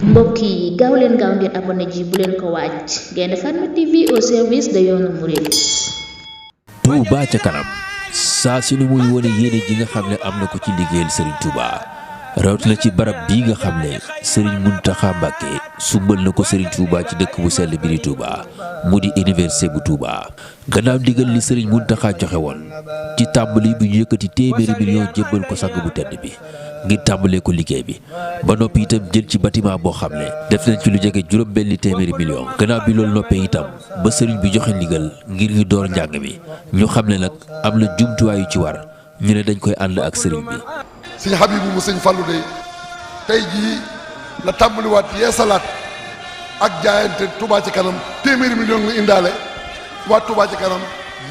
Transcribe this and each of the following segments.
mbokk yi gaaw leen gaaw ngeen abonné ji bu leen ko wàcc Gaïndé Fatma TV au service de yoonu murid. Touba ca kanam saa su ne muy wane yéene ji nga xam ne am na ko ci liggéeyal Serigne Touba rawatina ci barab bii nga xam ne Serigne Mountakha Mbacké sumbal na ko Serigne Touba ci dëkk bu sell bi di Touba mu di université bu Touba. gannaaw ndigal li Serigne Mountakha joxe woon ci tàmbali bi ñu yëkkati téeméeri million jébbal ko sang bu tedd bi ngir tàmbalee ko liggéey bi ba noppi itam jël ci bâtiment boo xam ne def nañ ci lu jege juróom-benni téeméeri million. gannaaw bi loolu noppee itam ba Serigne bi joxe ndigal ngir ñu door njàng mi ñu xam ne nag am na jumtuwaay yu ci war ñu ne dañ koy ànd ak Serigne bi. sëñ Habibu mu sëñ Fallou de tey jii la tàmbaliwaat yeesalaat ak jaayante Touba ci kanam téeméeri million nga indaale waa Touba ci kanam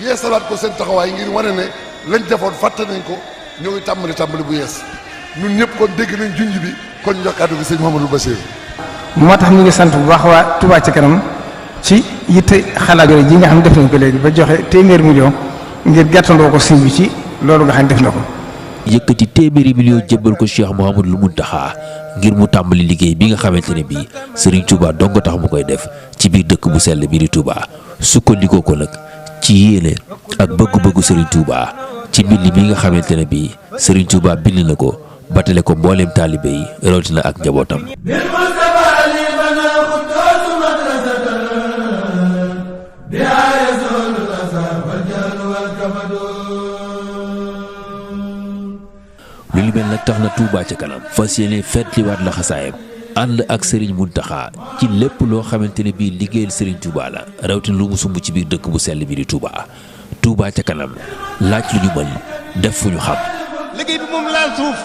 yeesalaat ko seen taxawaay ngir wane ne lañ defoon fàtte nañ ko ñoo ngi tàmbali bu yees ñun ñëpp kon dégg nañ junj bi kon ñu jox kàddu gi sëñ Mouhamadou Bachir. moo tax ñu ngi sant bu baax waa Touba ci kanam ci yitte xalaat yooyu ji nga xam ne def nañ ko léegi ba joxe téeméeri million ngir gàttandoo ko sëñ bi ci loolu nga xam ne def na ko. yëkkati téeméeri million jébbal ko Cheikh Mouhamadou Mountakha ngir mu tàmbali liggéey bi nga xamante ne bii Serigne Touba dong tax mu koy def ci biir dëkk bu sell bi di Touba sukkandikoo ko nag ci yéene ak bëggu-bëggu Serigne Touba ci mbind mi nga xamante ne bii Serigne Touba bind na ko batale ko mbooleem taalibe yi rawatina ak njabootam. lu li mel nag tax na Touba ca kanam fas yéene feetliwaat la xasaayam ànd ak Serigne Mountakha ci lépp loo xamante ne bii liggéeyal Serigne Touba la rawatina lu mu sumb ci biir dëkk bu sell bi di Touba. Touba ca kanam laaj lu ñu mën def fu ñu xam. liggéey bi moom laal suuf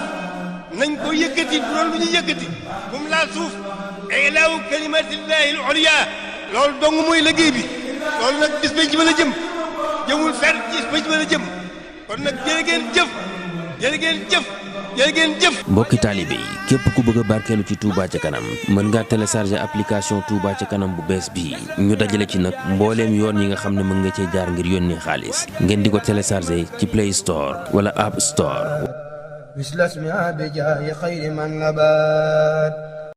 nañ ko yëkkati bu doon lu ñu yëkkati moom laal suuf ilaahu kalimatillahi al-ulya loolu dong mooy liggéey bi loolu nag bis bañ ci mën a jëm jëmul fenn bis bañ ci mën a jëm kon nag jërë ngeen jëf. jërë ngeen jëf. mbokki taalibe yi képp ku bëgg a barkeelu ci Touba ca kanam mën ngaa télécharger application Touba ca kanam bu bees bii ñu dajale ci nag mbooleem yoon yi nga xam ne mën nga cee jaar ngir yónnee xaalis ngeen di ko télécharger ci Play Store wala App Store.